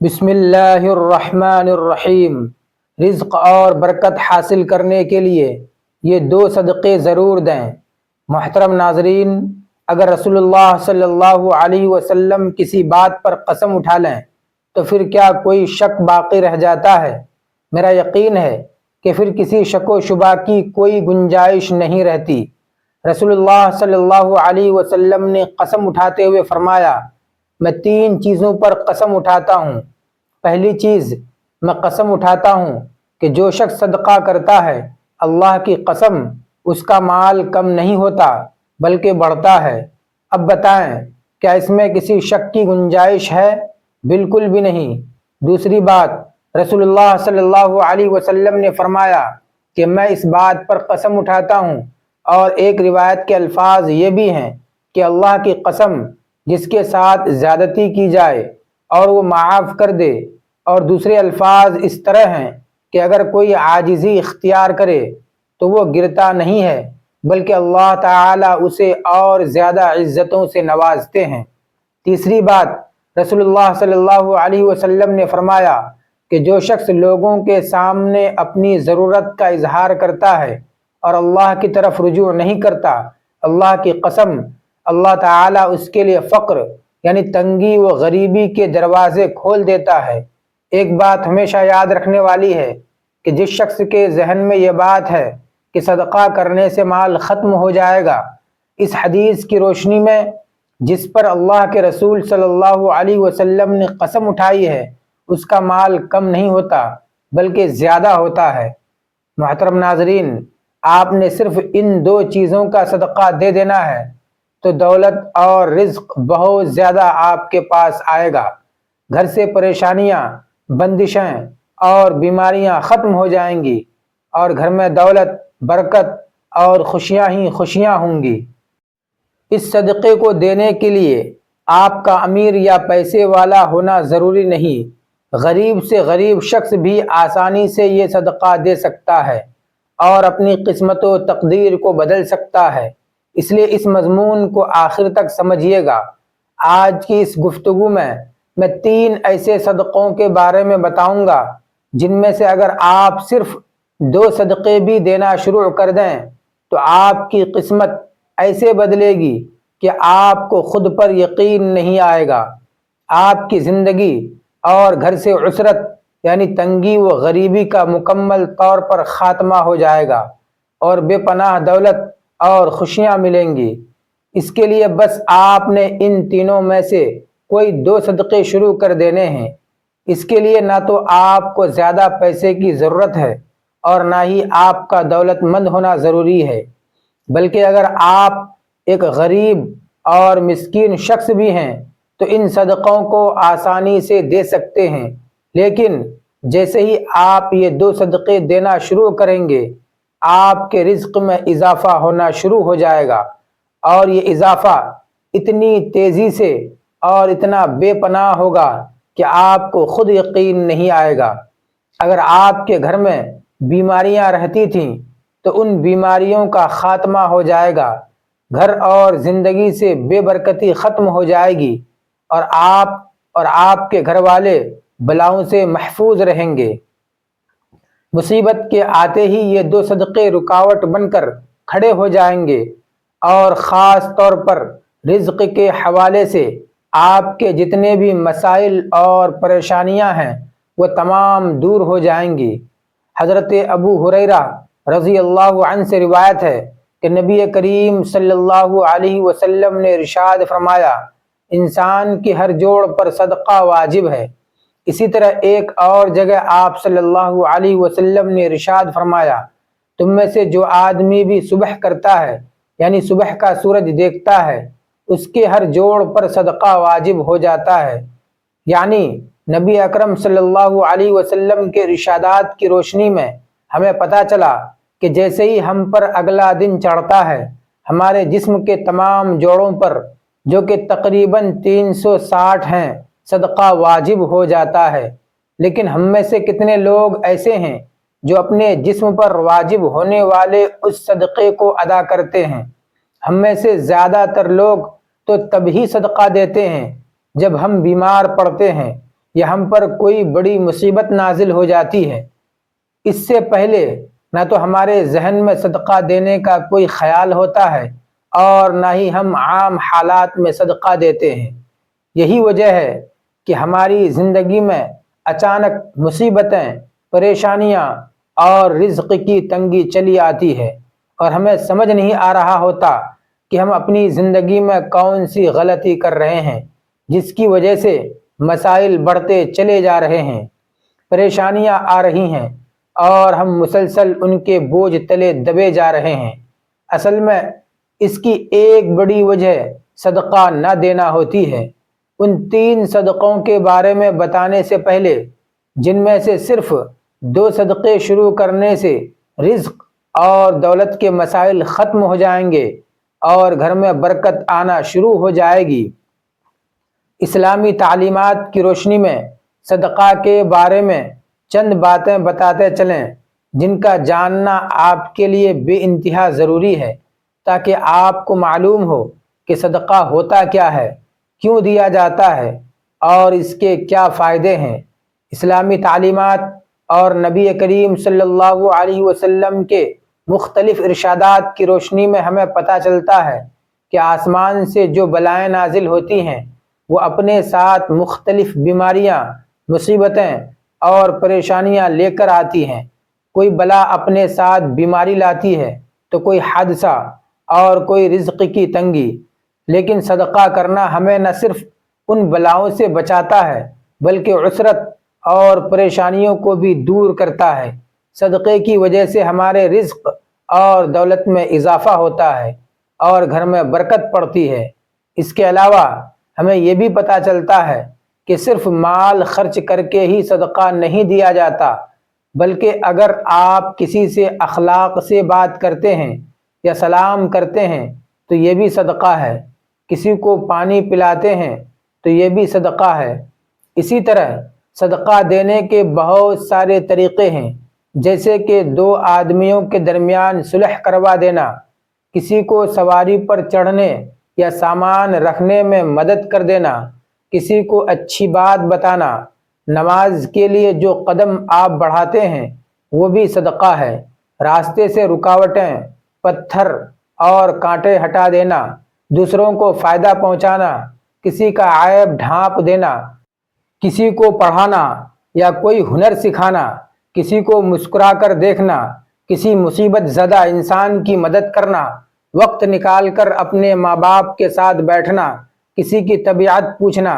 بسم اللہ الرحمن الرحیم۔ رزق اور برکت حاصل کرنے کے لیے یہ دو صدقے ضرور دیں۔ محترم ناظرین، اگر رسول اللہ صلی اللہ علیہ وسلم کسی بات پر قسم اٹھا لیں تو پھر کیا کوئی شک باقی رہ جاتا ہے؟ میرا یقین ہے کہ پھر کسی شک و شبہ کی کوئی گنجائش نہیں رہتی۔ رسول اللہ صلی اللہ علیہ وسلم نے قسم اٹھاتے ہوئے فرمایا، میں 3 چیزوں پر قسم اٹھاتا ہوں۔ پہلی چیز، میں قسم اٹھاتا ہوں کہ جو شخص صدقہ کرتا ہے، اللہ کی قسم اس کا مال کم نہیں ہوتا بلکہ بڑھتا ہے۔ اب بتائیں، کیا اس میں کسی شک کی گنجائش ہے؟ بالکل بھی نہیں۔ دوسری بات، رسول اللہ صلی اللہ علیہ وسلم نے فرمایا کہ میں اس بات پر قسم اٹھاتا ہوں، اور ایک روایت کے الفاظ یہ بھی ہیں کہ اللہ کی قسم جس کے ساتھ زیادتی کی جائے اور وہ معاف کر دے، اور دوسرے الفاظ اس طرح ہیں کہ اگر کوئی عاجزی اختیار کرے تو وہ گرتا نہیں ہے بلکہ اللہ تعالیٰ اسے اور زیادہ عزتوں سے نوازتے ہیں۔ تیسری بات، رسول اللہ صلی اللہ علیہ وسلم نے فرمایا کہ جو شخص لوگوں کے سامنے اپنی ضرورت کا اظہار کرتا ہے اور اللہ کی طرف رجوع نہیں کرتا، اللہ کی قسم اللہ تعالیٰ اس کے لیے فقر یعنی تنگی و غریبی کے دروازے کھول دیتا ہے۔ ایک بات ہمیشہ یاد رکھنے والی ہے کہ جس شخص کے ذہن میں یہ بات ہے کہ صدقہ کرنے سے مال ختم ہو جائے گا، اس حدیث کی روشنی میں جس پر اللہ کے رسول صلی اللہ علیہ وسلم نے قسم اٹھائی ہے، اس کا مال کم نہیں ہوتا بلکہ زیادہ ہوتا ہے۔ محترم ناظرین، آپ نے صرف ان 2 چیزوں کا صدقہ دے دینا ہے تو دولت اور رزق بہت زیادہ آپ کے پاس آئے گا۔ گھر سے پریشانیاں، بندشیں اور بیماریاں ختم ہو جائیں گی، اور گھر میں دولت، برکت اور خوشیاں ہی خوشیاں ہوں گی۔ اس صدقے کو دینے کے لیے آپ کا امیر یا پیسے والا ہونا ضروری نہیں۔ غریب سے غریب شخص بھی آسانی سے یہ صدقہ دے سکتا ہے اور اپنی قسمت و تقدیر کو بدل سکتا ہے۔ اس لیے اس مضمون کو آخر تک سمجھیے گا۔ آج کی اس گفتگو میں 3 ایسے صدقوں کے بارے میں بتاؤں گا جن میں سے اگر آپ صرف 2 صدقے بھی دینا شروع کر دیں تو آپ کی قسمت ایسے بدلے گی کہ آپ کو خود پر یقین نہیں آئے گا۔ آپ کی زندگی اور گھر سے عسرت یعنی تنگی و غریبی کا مکمل طور پر خاتمہ ہو جائے گا، اور بے پناہ دولت اور خوشیاں ملیں گی۔ اس کے لیے بس آپ نے ان تینوں میں سے کوئی 2 صدقے شروع کر دینے ہیں۔ اس کے لیے نہ تو آپ کو زیادہ پیسے کی ضرورت ہے اور نہ ہی آپ کا دولت مند ہونا ضروری ہے، بلکہ اگر آپ ایک غریب اور مسکین شخص بھی ہیں تو ان صدقوں کو آسانی سے دے سکتے ہیں۔ لیکن جیسے ہی آپ یہ 2 صدقے دینا شروع کریں گے، آپ کے رزق میں اضافہ ہونا شروع ہو جائے گا، اور یہ اضافہ اتنی تیزی سے اور اتنا بے پناہ ہوگا کہ آپ کو خود یقین نہیں آئے گا۔ اگر آپ کے گھر میں بیماریاں رہتی تھیں تو ان بیماریوں کا خاتمہ ہو جائے گا، گھر اور زندگی سے بے برکتی ختم ہو جائے گی، اور آپ کے گھر والے بلاؤں سے محفوظ رہیں گے۔ مصیبت کے آتے ہی یہ 2 صدقے رکاوٹ بن کر کھڑے ہو جائیں گے، اور خاص طور پر رزق کے حوالے سے آپ کے جتنے بھی مسائل اور پریشانیاں ہیں وہ تمام دور ہو جائیں گی۔ حضرت ابو ہریرہ رضی اللہ عنہ سے روایت ہے کہ نبی کریم صلی اللہ علیہ وسلم نے ارشاد فرمایا، انسان کی ہر جوڑ پر صدقہ واجب ہے۔ اسی طرح ایک اور جگہ آپ صلی اللہ علیہ وسلم نے ارشاد فرمایا، تم میں سے جو آدمی بھی صبح کرتا ہے یعنی صبح کا سورج دیکھتا ہے، اس کے ہر جوڑ پر صدقہ واجب ہو جاتا ہے۔ یعنی نبی اکرم صلی اللہ علیہ وسلم کے ارشادات کی روشنی میں ہمیں پتہ چلا کہ جیسے ہی ہم پر اگلا دن چڑھتا ہے، ہمارے جسم کے تمام جوڑوں پر، جو کہ تقریباً 360 ہیں، صدقہ واجب ہو جاتا ہے۔ لیکن ہم میں سے کتنے لوگ ایسے ہیں جو اپنے جسم پر واجب ہونے والے اس صدقے کو ادا کرتے ہیں؟ ہم میں سے زیادہ تر لوگ تو تب ہی صدقہ دیتے ہیں جب ہم بیمار پڑتے ہیں، یا ہم پر کوئی بڑی مصیبت نازل ہو جاتی ہے، اس سے پہلے نہ تو ہمارے ذہن میں صدقہ دینے کا کوئی خیال ہوتا ہے اور نہ ہی ہم عام حالات میں صدقہ دیتے ہیں۔ یہی وجہ ہے کہ ہماری زندگی میں اچانک مصیبتیں، پریشانیاں اور رزق کی تنگی چلی آتی ہے، اور ہمیں سمجھ نہیں آ رہا ہوتا کہ ہم اپنی زندگی میں کون سی غلطی کر رہے ہیں جس کی وجہ سے مسائل بڑھتے چلے جا رہے ہیں، پریشانیاں آ رہی ہیں اور ہم مسلسل ان کے بوجھ تلے دبے جا رہے ہیں۔ اصل میں اس کی ایک بڑی وجہ صدقہ نہ دینا ہوتی ہے۔ ان 3 صدقوں کے بارے میں بتانے سے پہلے، جن میں سے صرف 2 صدقے شروع کرنے سے رزق اور دولت کے مسائل ختم ہو جائیں گے اور گھر میں برکت آنا شروع ہو جائے گی، اسلامی تعلیمات کی روشنی میں صدقہ کے بارے میں چند باتیں بتاتے چلیں جن کا جاننا آپ کے لیے بے انتہا ضروری ہے، تاکہ آپ کو معلوم ہو کہ صدقہ ہوتا کیا ہے، کیوں دیا جاتا ہے اور اس کے کیا فائدے ہیں۔ اسلامی تعلیمات اور نبی کریم صلی اللہ علیہ وسلم کے مختلف ارشادات کی روشنی میں ہمیں پتہ چلتا ہے کہ آسمان سے جو بلائیں نازل ہوتی ہیں وہ اپنے ساتھ مختلف بیماریاں، مصیبتیں اور پریشانیاں لے کر آتی ہیں۔ کوئی بلا اپنے ساتھ بیماری لاتی ہے تو کوئی حادثہ اور کوئی رزق کی تنگی، لیکن صدقہ کرنا ہمیں نہ صرف ان بلاؤں سے بچاتا ہے بلکہ عسرت اور پریشانیوں کو بھی دور کرتا ہے۔ صدقے کی وجہ سے ہمارے رزق اور دولت میں اضافہ ہوتا ہے اور گھر میں برکت پڑتی ہے۔ اس کے علاوہ ہمیں یہ بھی پتہ چلتا ہے کہ صرف مال خرچ کر کے ہی صدقہ نہیں دیا جاتا، بلکہ اگر آپ کسی سے اخلاق سے بات کرتے ہیں یا سلام کرتے ہیں تو یہ بھی صدقہ ہے، کسی کو پانی پلاتے ہیں تو یہ بھی صدقہ ہے۔ اسی طرح صدقہ دینے کے بہت سارے طریقے ہیں، جیسے کہ 2 آدمیوں کے درمیان صلح کروا دینا، کسی کو سواری پر چڑھنے یا سامان رکھنے میں مدد کر دینا، کسی کو اچھی بات بتانا، نماز کے لیے جو قدم آپ بڑھاتے ہیں وہ بھی صدقہ ہے، راستے سے رکاوٹیں، پتھر اور کانٹے ہٹا دینا، دوسروں کو فائدہ پہنچانا، کسی کا عیب ڈھانپ دینا، کسی کو پڑھانا یا کوئی ہنر سکھانا، کسی کو مسکرا کر دیکھنا، کسی مصیبت زدہ انسان کی مدد کرنا، وقت نکال کر اپنے ماں باپ کے ساتھ بیٹھنا، کسی کی طبیعت پوچھنا،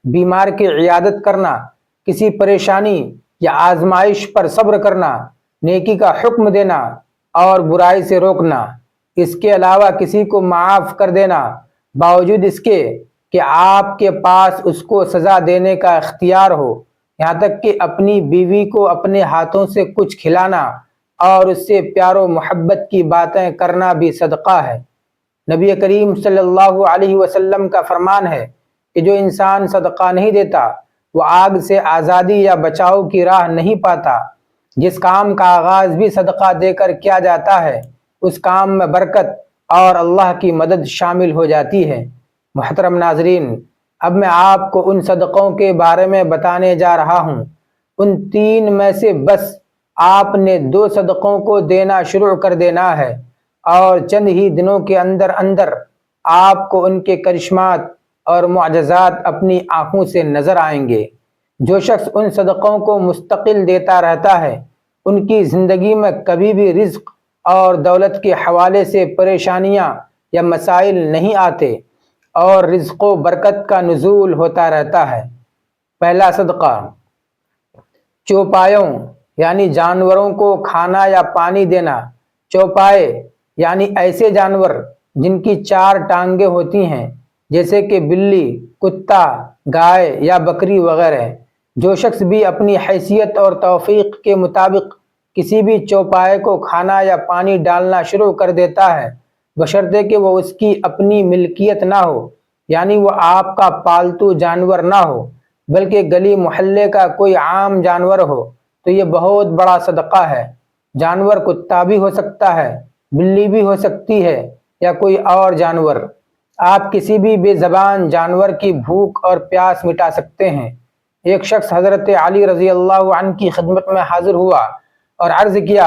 بیمار کی عیادت کرنا، کسی پریشانی یا آزمائش پر صبر کرنا، نیکی کا حکم دینا اور برائی سے روکنا۔ اس کے علاوہ کسی کو معاف کر دینا، باوجود اس کے کہ آپ کے پاس اس کو سزا دینے کا اختیار ہو، یہاں تک کہ اپنی بیوی کو اپنے ہاتھوں سے کچھ کھلانا اور اس سے پیار و محبت کی باتیں کرنا بھی صدقہ ہے۔ نبی کریم صلی اللہ علیہ وسلم کا فرمان ہے کہ جو انسان صدقہ نہیں دیتا وہ آگ سے آزادی یا بچاؤ کی راہ نہیں پاتا۔ جس کام کا آغاز بھی صدقہ دے کر کیا جاتا ہے اس کام میں برکت اور اللہ کی مدد شامل ہو جاتی ہے۔ محترم ناظرین، اب میں آپ کو ان صدقوں کے بارے میں بتانے جا رہا ہوں۔ ان 3 میں سے بس آپ نے 2 صدقوں کو دینا شروع کر دینا ہے اور چند ہی دنوں کے اندر اندر آپ کو ان کے کرشمات اور معجزات اپنی آنکھوں سے نظر آئیں گے۔ جو شخص ان صدقوں کو مستقل دیتا رہتا ہے ان کی زندگی میں کبھی بھی رزق اور دولت کے حوالے سے پریشانیاں یا مسائل نہیں آتے اور رزق و برکت کا نزول ہوتا رہتا ہے۔ پہلا صدقہ، چوپایوں یعنی جانوروں کو کھانا یا پانی دینا۔ چوپائے یعنی ایسے جانور جن کی 4 ٹانگیں ہوتی ہیں، جیسے کہ بلی، کتا، گائے یا بکری وغیرہ۔ جو شخص بھی اپنی حیثیت اور توفیق کے مطابق کسی بھی چوپائے کو کھانا یا پانی ڈالنا شروع کر دیتا ہے، بشرطے کہ وہ اس کی اپنی ملکیت نہ ہو، یعنی وہ آپ کا پالتو جانور نہ ہو بلکہ گلی محلے کا کوئی عام جانور ہو، تو یہ بہت بڑا صدقہ ہے۔ جانور کتا بھی ہو سکتا ہے، بلی بھی ہو سکتی ہے یا کوئی اور جانور۔ آپ کسی بھی بے زبان جانور کی بھوک اور پیاس مٹا سکتے ہیں۔ ایک شخص حضرت علی رضی اللہ عنہ کی خدمت میں حاضر ہوا اور عرض کیا،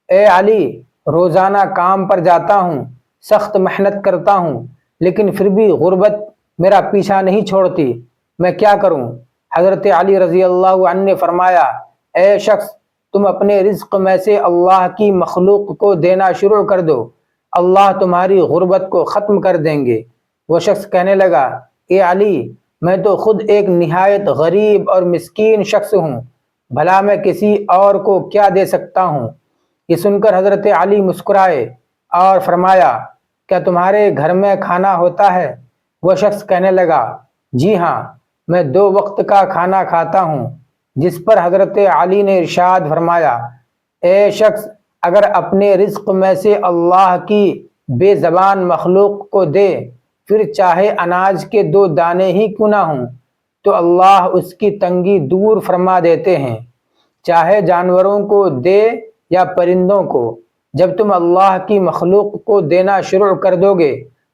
اے علی، روزانہ کام پر جاتا ہوں، سخت محنت کرتا ہوں، لیکن پھر بھی غربت میرا پیچھا نہیں چھوڑتی، میں کیا کروں؟ حضرت علی رضی اللہ عنہ نے فرمایا، اے شخص، تم اپنے رزق میں سے اللہ کی مخلوق کو دینا شروع کر دو، اللہ تمہاری غربت کو ختم کر دیں گے۔ وہ شخص کہنے لگا، اے علی، میں تو خود ایک نہایت غریب اور مسکین شخص ہوں، بھلا میں کسی اور کو کیا دے سکتا ہوں؟ یہ سن کر حضرت علی مسکرائے اور فرمایا، کیا تمہارے گھر میں کھانا ہوتا ہے؟ وہ شخص کہنے لگا، جی ہاں، میں 2 وقت کا کھانا کھاتا ہوں۔ جس پر حضرت علی نے ارشاد فرمایا، اے شخص، اگر اپنے رزق میں سے اللہ کی بے زبان مخلوق کو دے، پھر چاہے اناج کے 2 دانے ہی کیوں نہ ہوں، تو اللہ اس کی تنگی دور فرما دیتے ہیں، چاہے جانوروں کو دے یا پرندوں کو۔ جب تم اللہ کی مخلوق کو دینا شروع کر دو گے،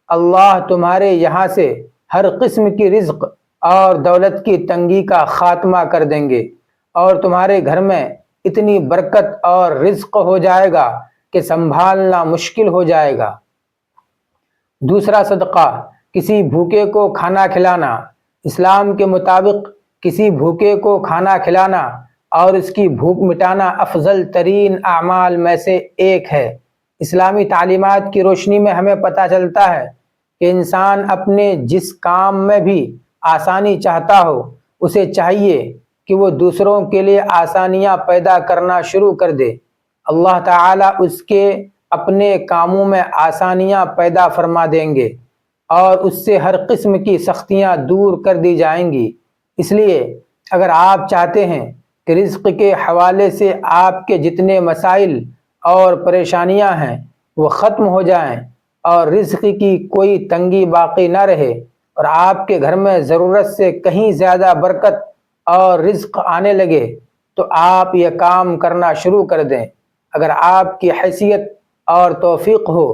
اللہ تمہارے یہاں سے ہر قسم کی رزق اور دولت کی تنگی کا خاتمہ کر دیں گے، اور تمہارے گھر میں اتنی برکت اور رزق ہو جائے گا کہ سنبھالنا مشکل ہو جائے گا۔ دوسرا صدقہ، کسی بھوکے کو کھانا کھلانا۔ اسلام کے مطابق کسی بھوکے کو کھانا کھلانا اور اس کی بھوک مٹانا افضل ترین اعمال میں سے ایک ہے۔ اسلامی تعلیمات کی روشنی میں ہمیں پتہ چلتا ہے کہ انسان اپنے جس کام میں بھی آسانی چاہتا ہو، اسے چاہیے کہ وہ دوسروں کے لیے آسانیاں پیدا کرنا شروع کر دے۔ اللہ تعالیٰ اس کے اپنے کاموں میں آسانیاں پیدا فرما دیں گے اور اس سے ہر قسم کی سختیاں دور کر دی جائیں گی۔ اس لیے اگر آپ چاہتے ہیں کہ رزق کے حوالے سے آپ کے جتنے مسائل اور پریشانیاں ہیں وہ ختم ہو جائیں اور رزق کی کوئی تنگی باقی نہ رہے اور آپ کے گھر میں ضرورت سے کہیں زیادہ برکت اور رزق آنے لگے، تو آپ یہ کام کرنا شروع کر دیں۔ اگر آپ کی حیثیت اور توفیق ہو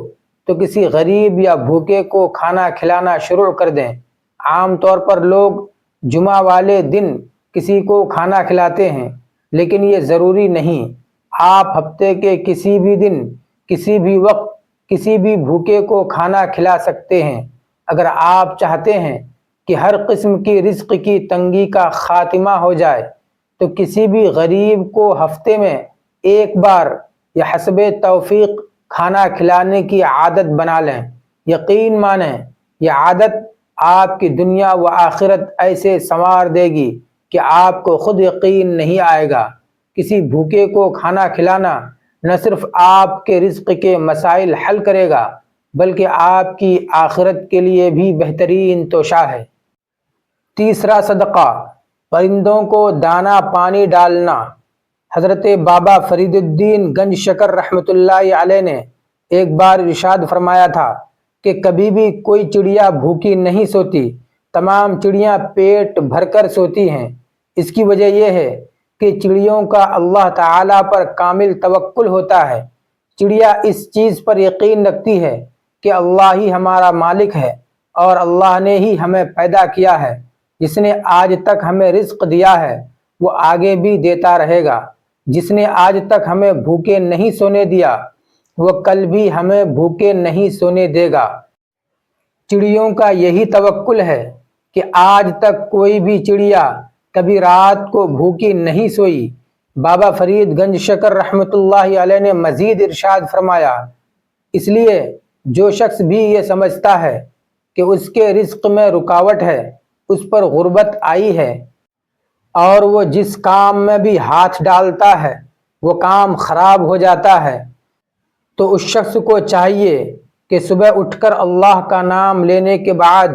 تو کسی غریب یا بھوکے کو کھانا کھلانا شروع کر دیں۔ عام طور پر لوگ جمعہ والے دن کسی کو کھانا کھلاتے ہیں، لیکن یہ ضروری نہیں۔ آپ ہفتے کے کسی بھی دن، کسی بھی وقت، کسی بھی بھوکے کو کھانا کھلا سکتے ہیں۔ اگر آپ چاہتے ہیں کہ ہر قسم کی رزق کی تنگی کا خاتمہ ہو جائے تو کسی بھی غریب کو ہفتے میں ایک بار یا حسب توفیق کھانا کھلانے کی عادت بنا لیں۔ یقین مانیں، یہ عادت آپ کی دنیا و آخرت ایسے سنوار دے گی کہ آپ کو خود یقین نہیں آئے گا۔ کسی بھوکے کو کھانا کھلانا نہ صرف آپ کے رزق کے مسائل حل کرے گا بلکہ آپ کی آخرت کے لیے بھی بہترین توشہ ہے۔ تیسرا صدقہ، پرندوں کو دانہ پانی ڈالنا۔ حضرت بابا فرید الدین گنج شکر رحمۃ اللہ علیہ نے ایک بار ارشاد فرمایا تھا کہ کبھی بھی کوئی چڑیا بھوکی نہیں سوتی، تمام چڑیاں پیٹ بھر کر سوتی ہیں۔ اس کی وجہ یہ ہے کہ چڑیوں کا اللہ تعالیٰ پر کامل توکل ہوتا ہے۔ چڑیا اس چیز پر یقین رکھتی ہے کہ اللہ ہی ہمارا مالک ہے اور اللہ نے ہی ہمیں پیدا کیا ہے۔ جس نے آج تک ہمیں رزق دیا ہے وہ آگے بھی دیتا رہے گا۔ جس نے آج تک ہمیں بھوکے نہیں سونے دیا وہ کل بھی ہمیں بھوکے نہیں سونے دے گا۔ چڑیوں کا یہی توکل ہے کہ آج تک کوئی بھی چڑیا کبھی رات کو بھوکی نہیں سوئی۔ بابا فرید گنج شکر رحمۃ اللہ علیہ نے مزید ارشاد فرمایا، اس لیے جو شخص بھی یہ سمجھتا ہے کہ اس کے رزق میں رکاوٹ ہے، اس پر غربت آئی ہے، اور وہ جس کام میں بھی ہاتھ ڈالتا ہے وہ کام خراب ہو جاتا ہے، تو اس شخص کو چاہیے کہ صبح اٹھ کر اللہ کا نام لینے کے بعد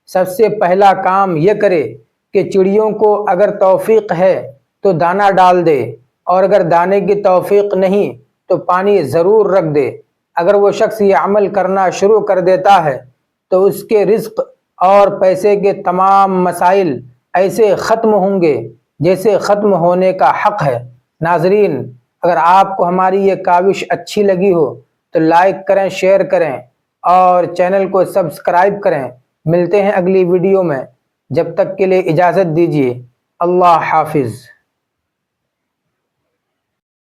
سب سے پہلا کام یہ کرے کہ چڑیوں کو اگر توفیق ہے تو دانہ ڈال دے، اور اگر دانے کی توفیق نہیں تو پانی ضرور رکھ دے۔ اگر وہ شخص یہ عمل کرنا شروع کر دیتا ہے تو اس کے رزق اور پیسے کے تمام مسائل ایسے ختم ہوں گے جیسے ختم ہونے کا حق ہے۔ ناظرین، اگر آپ کو ہماری یہ کاوش اچھی لگی ہو تو لائک کریں، شیئر کریں اور چینل کو سبسکرائب کریں۔ ملتے ہیں اگلی ویڈیو میں، جب تک کے لیے اجازت دیجیے۔ اللہ حافظ.